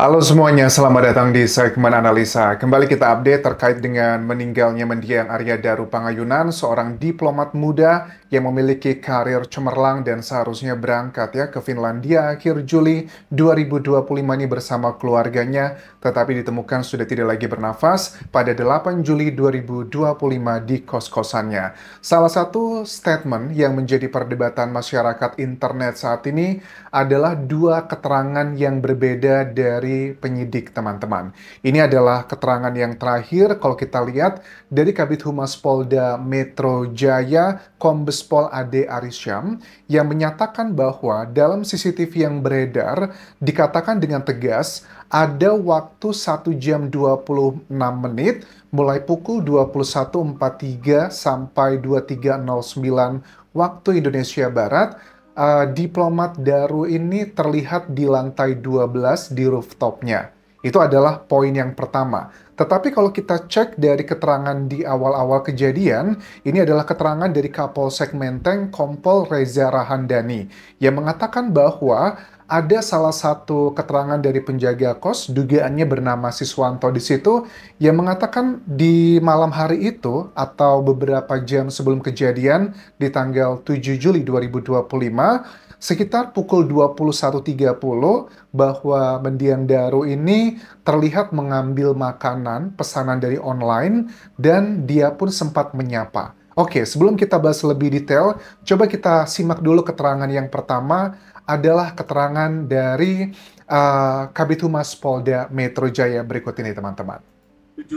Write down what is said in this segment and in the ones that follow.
Halo semuanya, selamat datang di segmen analisa. Kembali kita update terkait dengan meninggalnya Mendiang Arya Daru Pangayunan, seorang diplomat muda yang memiliki karir cemerlang dan seharusnya berangkat ya ke Finlandia akhir Juli 2025 ini bersama keluarganya, tetapi ditemukan sudah tidak lagi bernafas pada 8 Juli 2025 di kos-kosannya. Salah satu statement yang menjadi perdebatan masyarakat internet saat ini adalah dua keterangan yang berbeda dari penyidik, teman-teman. Ini adalah keterangan yang terakhir kalau kita lihat dari Kabid Humas Polda Metro Jaya, Kombes Pol Ade Arisyam, yang menyatakan bahwa dalam CCTV yang beredar dikatakan dengan tegas ada waktu 1 jam 26 menit mulai pukul 21.43 sampai 23.09 waktu Indonesia Barat. Diplomat Daru ini terlihat di lantai 12 di rooftopnya. Itu adalah poin yang pertama. Tetapi kalau kita cek dari keterangan di awal-awal kejadian, ini adalah keterangan dari Kapolsek Menteng Kompol Reza Rahandani yang mengatakan bahwa ada salah satu keterangan dari penjaga kos, dugaannya bernama Siswanto di situ, yang mengatakan di malam hari itu atau beberapa jam sebelum kejadian di tanggal 7 Juli 2025, sekitar pukul 21.30 bahwa Mendiang Daru ini terlihat mengambil makanan pesanan dari online dan dia pun sempat menyapa. Oke, sebelum kita bahas lebih detail, coba kita simak dulu keterangan yang pertama adalah keterangan dari Kabid Humas Polda Metro Jaya berikut ini, teman-teman. 7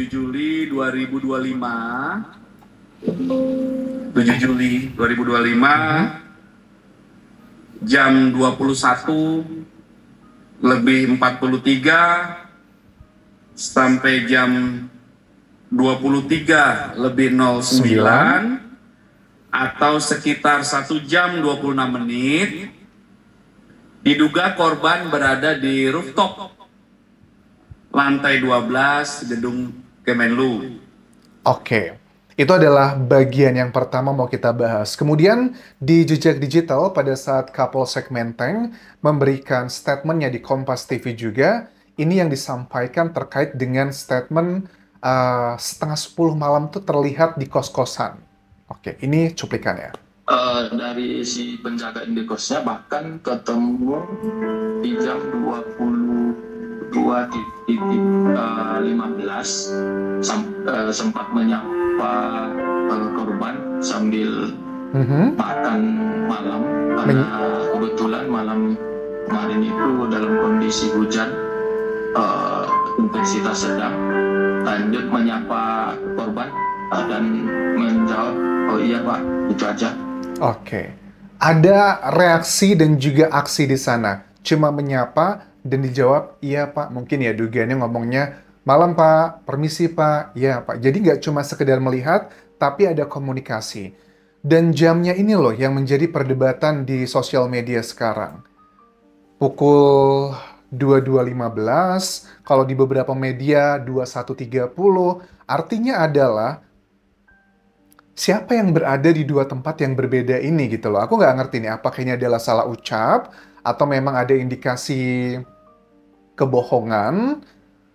Juli 2025 7 Juli 2025 jam 21:43 sampai jam 23:09 atau sekitar 1 jam 26 menit, diduga korban berada di rooftop lantai 12 gedung Kemenlu. Oke, itu adalah bagian yang pertama mau kita bahas. Kemudian di jejak digital pada saat Kapolsek Menteng memberikan statementnya di Kompas TV juga, ini yang disampaikan terkait dengan statement setengah 10 malam tuh terlihat di kos-kosan. Oke, ini cuplikannya. Dari si penjaga indekosnya bahkan ketemu di jam 22:15 sempat menyapa korban sambil makan malam karena kebetulan malam kemarin itu dalam kondisi hujan, intensitas sedang. Lanjut menyapa korban dan menjawab, "Oh iya Pak, itu aja." Oke. Ada reaksi dan juga aksi di sana. Cuma menyapa dan dijawab, "Iya Pak." Mungkin ya dugaannya ngomongnya, "Malam Pak, permisi Pak." "Ya Pak." Jadi nggak cuma sekedar melihat, tapi ada komunikasi. Dan jamnya ini loh yang menjadi perdebatan di sosial media sekarang. Pukul 22.15, kalau di beberapa media 21.30, artinya adalah siapa yang berada di dua tempat yang berbeda ini gitu loh. Aku nggak ngerti nih, apakah ini adalah salah ucap, atau memang ada indikasi kebohongan,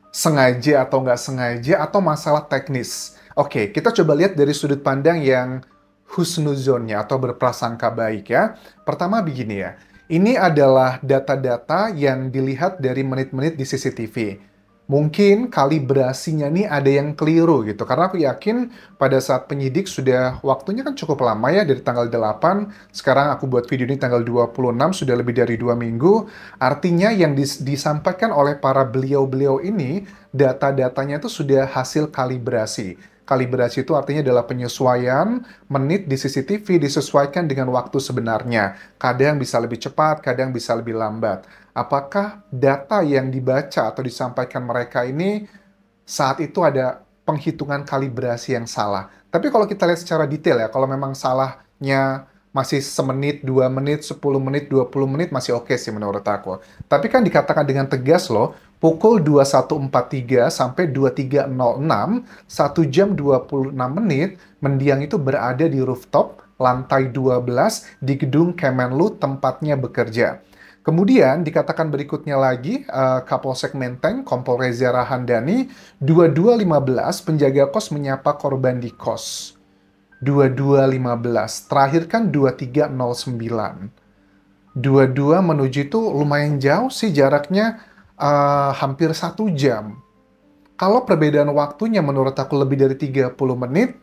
sengaja atau nggak sengaja, atau masalah teknis. Oke, kita coba lihat dari sudut pandang yang husnuzonnya atau berprasangka baik ya. Pertama begini ya, ini adalah data-data yang dilihat dari menit-menit di CCTV. Mungkin kalibrasinya nih ada yang keliru gitu. Karena aku yakin pada saat penyidik sudah waktunya kan cukup lama ya dari tanggal 8. Sekarang aku buat video ini tanggal 26, sudah lebih dari 2 minggu. Artinya yang disampaikan oleh para beliau-beliau ini, data-datanya itu sudah hasil kalibrasi. Kalibrasi itu artinya adalah penyesuaian menit di CCTV disesuaikan dengan waktu sebenarnya. Kadang bisa lebih cepat, kadang bisa lebih lambat. Apakah data yang dibaca atau disampaikan mereka ini saat itu ada penghitungan kalibrasi yang salah? Tapi kalau kita lihat secara detail ya, kalau memang salahnya masih semenit, 2 menit, 10 menit, 20 menit masih oke sih menurut aku. Tapi kan dikatakan dengan tegas loh, pukul 21.43 sampai 23.06, 1 jam 26 menit, Mendiang itu berada di rooftop lantai 12 di gedung Kemenlu tempatnya bekerja. Kemudian dikatakan berikutnya lagi, Kapolsek Menteng, Kompol Reza Rahandani, 22.15 penjaga kos menyapa korban di kos. 22.15, terakhir kan 23.09. 22 menuju itu lumayan jauh sih jaraknya, hampir 1 jam. Kalau perbedaan waktunya menurut aku lebih dari 30 menit,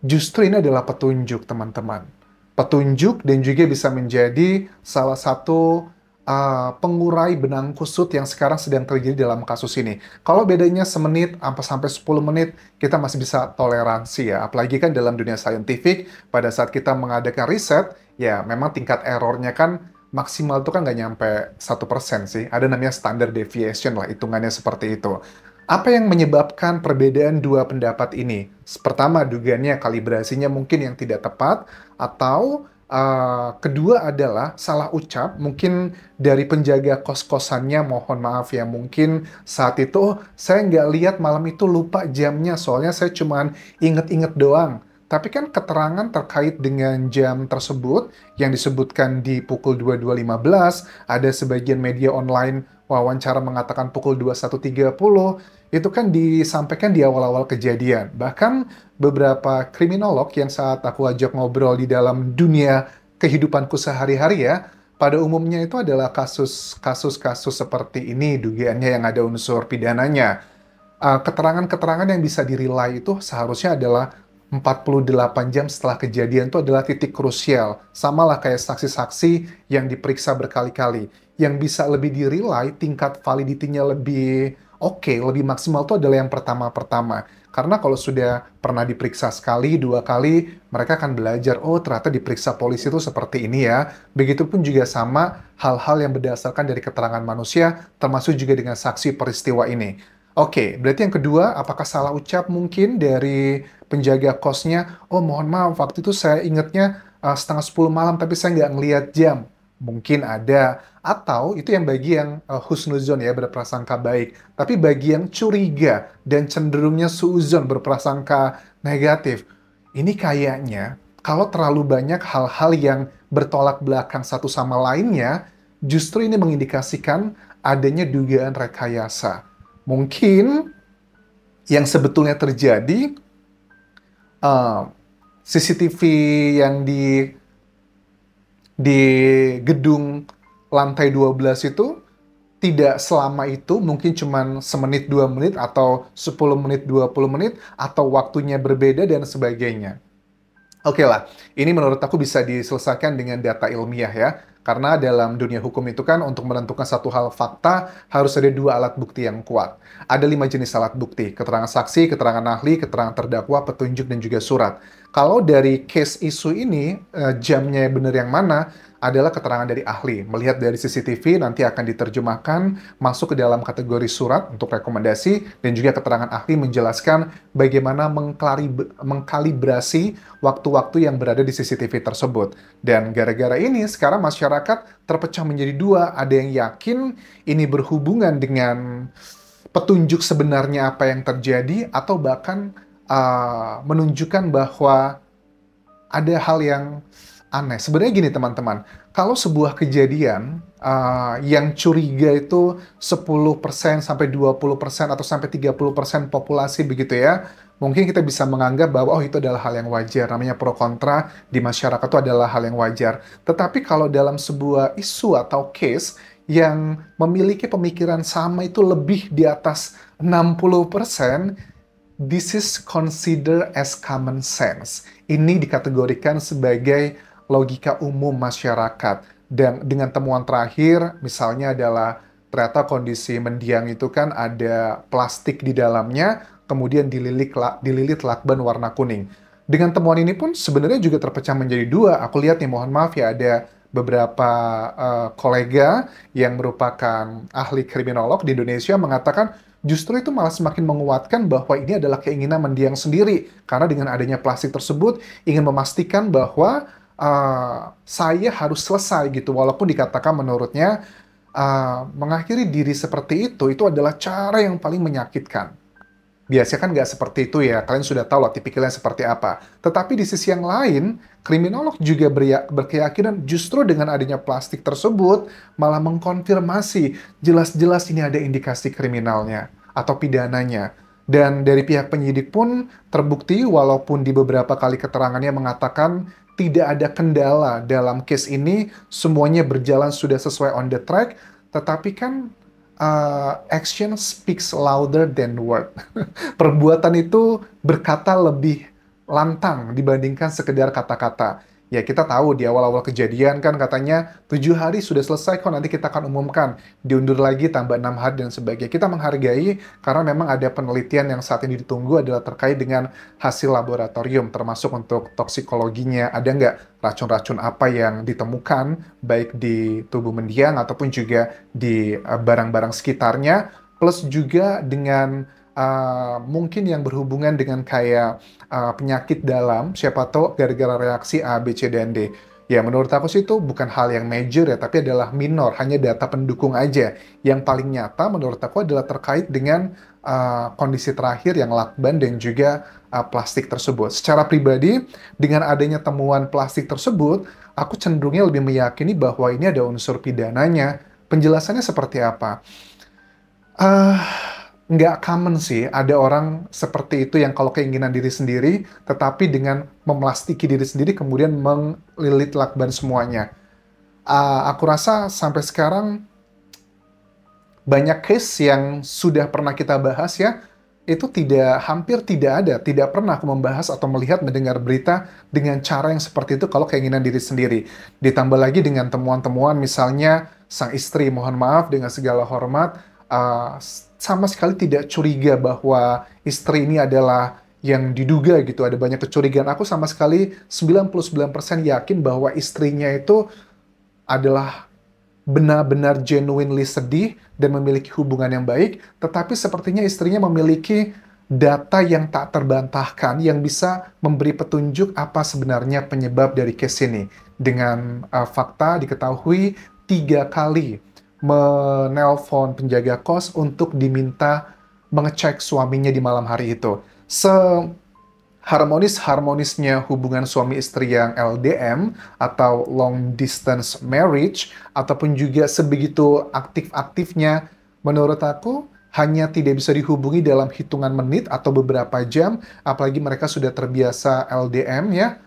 justru ini adalah petunjuk, teman-teman. Petunjuk dan juga bisa menjadi salah satu pengurai benang kusut yang sekarang sedang terjadi dalam kasus ini. Kalau bedanya semenit sampai 10 menit, kita masih bisa toleransi ya. Apalagi kan dalam dunia saintifik, pada saat kita mengadakan riset, ya memang tingkat errornya kan maksimal itu kan nggak nyampe 1% sih. Ada namanya standard deviation lah, hitungannya seperti itu. Apa yang menyebabkan perbedaan dua pendapat ini? Pertama, dugaannya kalibrasinya mungkin yang tidak tepat, atau kedua adalah salah ucap, mungkin dari penjaga kos-kosannya, mohon maaf ya, mungkin saat itu, "Oh, saya nggak lihat malam itu, lupa jamnya, soalnya saya cuman inget-inget doang." Tapi kan keterangan terkait dengan jam tersebut yang disebutkan di pukul 22.15, ada sebagian media online wawancara mengatakan pukul 21.30, itu kan disampaikan di awal-awal kejadian. Bahkan beberapa kriminolog yang saat aku ajak ngobrol di dalam dunia kehidupanku sehari-hari ya, pada umumnya itu adalah kasus-kasus seperti ini, dugaannya yang ada unsur pidananya. Keterangan-keterangan yang bisa dirilai itu seharusnya adalah 48 jam setelah kejadian itu adalah titik krusial. Sama lah kayak saksi-saksi yang diperiksa berkali-kali. Yang bisa lebih dirilai, tingkat validity-nya lebih oke, lebih maksimal itu adalah yang pertama-pertama. Karena kalau sudah pernah diperiksa sekali, 2 kali, mereka akan belajar, oh ternyata diperiksa polisi itu seperti ini ya. Begitupun juga sama hal-hal yang berdasarkan dari keterangan manusia, termasuk juga dengan saksi peristiwa ini. Oke, berarti yang kedua, apakah salah ucap mungkin dari penjaga kosnya? Oh, mohon maaf, waktu itu saya ingatnya setengah 10 malam, tapi saya nggak ngelihat jam. Mungkin ada. Atau itu yang bagi yang husnuzon ya, berprasangka baik. Tapi bagi yang curiga dan cenderungnya suuzon, berprasangka negatif. Ini kayaknya, kalau terlalu banyak hal-hal yang bertolak belakang satu sama lainnya, justru ini mengindikasikan adanya dugaan rekayasa. Mungkin yang sebetulnya terjadi, CCTV yang di gedung lantai 12 itu tidak selama itu, mungkin cuma semenit 2 menit atau 10 menit 20 menit atau waktunya berbeda dan sebagainya. Oke lah, ini menurut aku bisa diselesaikan dengan data ilmiah ya. Karena dalam dunia hukum itu kan untuk menentukan satu hal fakta harus ada 2 alat bukti yang kuat. Ada 5 jenis alat bukti, keterangan saksi, keterangan ahli, keterangan terdakwa, petunjuk, dan juga surat. Kalau dari case isu ini, jamnya benar yang mana adalah keterangan dari ahli. Melihat dari CCTV nanti akan diterjemahkan masuk ke dalam kategori surat untuk rekomendasi, dan juga keterangan ahli menjelaskan bagaimana mengkalibrasi waktu-waktu yang berada di CCTV tersebut. Dan gara-gara ini sekarang masyarakat terpecah menjadi 2, ada yang yakin ini berhubungan dengan petunjuk sebenarnya apa yang terjadi, atau bahkan menunjukkan bahwa ada hal yang aneh. Sebenarnya gini teman-teman, kalau sebuah kejadian yang curiga itu 10% sampai 20% atau sampai 30% populasi begitu ya, mungkin kita bisa menganggap bahwa oh itu adalah hal yang wajar, namanya pro kontra di masyarakat itu adalah hal yang wajar. Tetapi kalau dalam sebuah isu atau case yang memiliki pemikiran sama itu lebih di atas 60%, this is considered as common sense. Ini dikategorikan sebagai logika umum masyarakat. Dan dengan temuan terakhir, misalnya adalah ternyata kondisi mendiang itu kan ada plastik di dalamnya, kemudian dililit lakban warna kuning. Dengan temuan ini pun sebenarnya juga terpecah menjadi 2. Aku lihat nih, mohon maaf ya, ada beberapa kolega yang merupakan ahli kriminolog di Indonesia mengatakan justru itu malah semakin menguatkan bahwa ini adalah keinginan mendiang sendiri. Karena dengan adanya plastik tersebut, ingin memastikan bahwa saya harus selesai gitu. Walaupun dikatakan menurutnya, mengakhiri diri seperti itu adalah cara yang paling menyakitkan. Biasanya kan nggak seperti itu ya, kalian sudah tahu lah tipikalnya seperti apa. Tetapi di sisi yang lain, kriminolog juga berkeyakinan justru dengan adanya plastik tersebut malah mengkonfirmasi jelas-jelas ini ada indikasi kriminalnya atau pidananya. Dan dari pihak penyidik pun terbukti walaupun di beberapa kali keterangannya mengatakan tidak ada kendala dalam case ini, semuanya berjalan sudah sesuai on the track, tetapi kan action speaks louder than word. Perbuatan itu berkata lebih lantang dibandingkan sekedar kata-kata. Ya kita tahu di awal-awal kejadian kan katanya 7 hari sudah selesai kok, nanti kita akan umumkan. Diundur lagi tambah 6 hari dan sebagainya. Kita menghargai karena memang ada penelitian yang saat ini ditunggu adalah terkait dengan hasil laboratorium, termasuk untuk toksikologinya. Ada nggak racun-racun apa yang ditemukan baik di tubuh mendiang ataupun juga di barang-barang sekitarnya, plus juga dengan mungkin yang berhubungan dengan kayak penyakit dalam, siapa tahu gara-gara reaksi A, B, C, dan D. Ya, menurut aku sih itu bukan hal yang major ya, tapi adalah minor, hanya data pendukung aja. Yang paling nyata menurut aku adalah terkait dengan kondisi terakhir yang lakban dan juga plastik tersebut. Secara pribadi, dengan adanya temuan plastik tersebut, aku cenderungnya lebih meyakini bahwa ini ada unsur pidananya. Penjelasannya seperti apa? Nggak common sih ada orang seperti itu yang kalau keinginan diri sendiri, tetapi dengan memplastiki diri sendiri kemudian melilit lakban semuanya. Aku rasa sampai sekarang banyak case yang sudah pernah kita bahas ya, itu hampir tidak pernah aku membahas atau melihat mendengar berita dengan cara yang seperti itu kalau keinginan diri sendiri. Ditambah lagi dengan temuan-temuan misalnya sang istri, mohon maaf dengan segala hormat, sama sekali tidak curiga bahwa istri ini adalah yang diduga gitu, ada banyak kecurigaan. Aku sama sekali 99% yakin bahwa istrinya itu adalah benar-benar genuinely sedih dan memiliki hubungan yang baik, tetapi sepertinya istrinya memiliki data yang tak terbantahkan yang bisa memberi petunjuk apa sebenarnya penyebab dari case ini. Dengan fakta diketahui 3 kali menelpon penjaga kos untuk diminta mengecek suaminya di malam hari itu. Seharmonis-harmonisnya hubungan suami istri yang LDM atau long distance marriage, ataupun juga sebegitu aktif-aktifnya, menurut aku hanya tidak bisa dihubungi dalam hitungan menit atau beberapa jam, apalagi mereka sudah terbiasa LDM ya.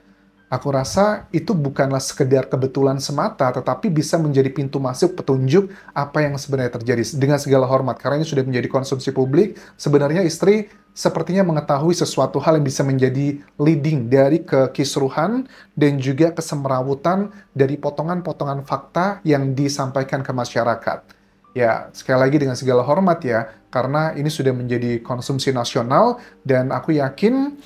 Aku rasa itu bukanlah sekedar kebetulan semata, tetapi bisa menjadi pintu masuk petunjuk apa yang sebenarnya terjadi. Dengan segala hormat, karena ini sudah menjadi konsumsi publik, sebenarnya istri sepertinya mengetahui sesuatu hal yang bisa menjadi leading dari kekisruhan dan juga kesemrawutan dari potongan-potongan fakta yang disampaikan ke masyarakat. Ya, sekali lagi dengan segala hormat ya, karena ini sudah menjadi konsumsi nasional, dan aku yakin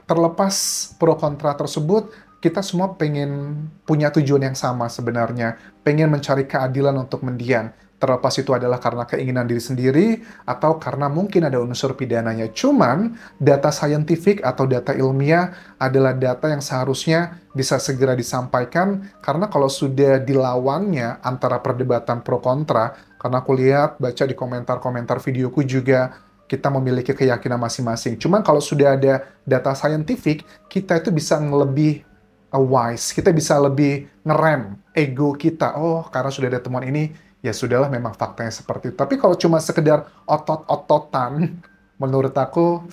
terlepas pro kontra tersebut, kita semua pengen punya tujuan yang sama sebenarnya, pengen mencari keadilan untuk mendiang. Terlepas itu adalah karena keinginan diri sendiri atau karena mungkin ada unsur pidananya. Cuman data saintifik atau data ilmiah adalah data yang seharusnya bisa segera disampaikan, karena kalau sudah dilawannya antara perdebatan pro kontra, karena aku lihat baca di komentar-komentar videoku juga kita memiliki keyakinan masing-masing. Cuman kalau sudah ada data saintifik, kita itu bisa lebih wise, kita bisa lebih ngerem ego kita. Oh, karena sudah ada temuan ini, ya sudahlah, memang faktanya seperti itu. Tapi kalau cuma sekedar otot-ototan, menurut aku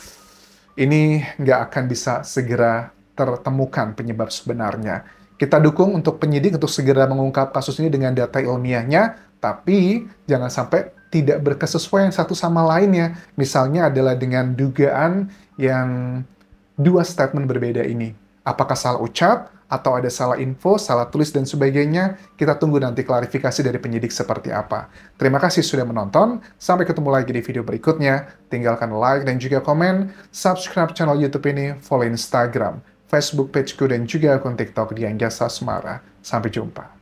ini nggak akan bisa segera tertemukan penyebab sebenarnya. Kita dukung untuk penyidik untuk segera mengungkap kasus ini dengan data ilmiahnya, tapi jangan sampai tidak berkesesuaian satu sama lainnya. Misalnya adalah dengan dugaan yang 2 statement berbeda ini. Apakah salah ucap, atau ada salah info, salah tulis, dan sebagainya? Kita tunggu nanti klarifikasi dari penyidik seperti apa. Terima kasih sudah menonton. Sampai ketemu lagi di video berikutnya. Tinggalkan like dan juga komen. Subscribe channel YouTube ini, follow Instagram, Facebook pageku, dan juga akun TikTok di Anggasa Semara. Sampai jumpa.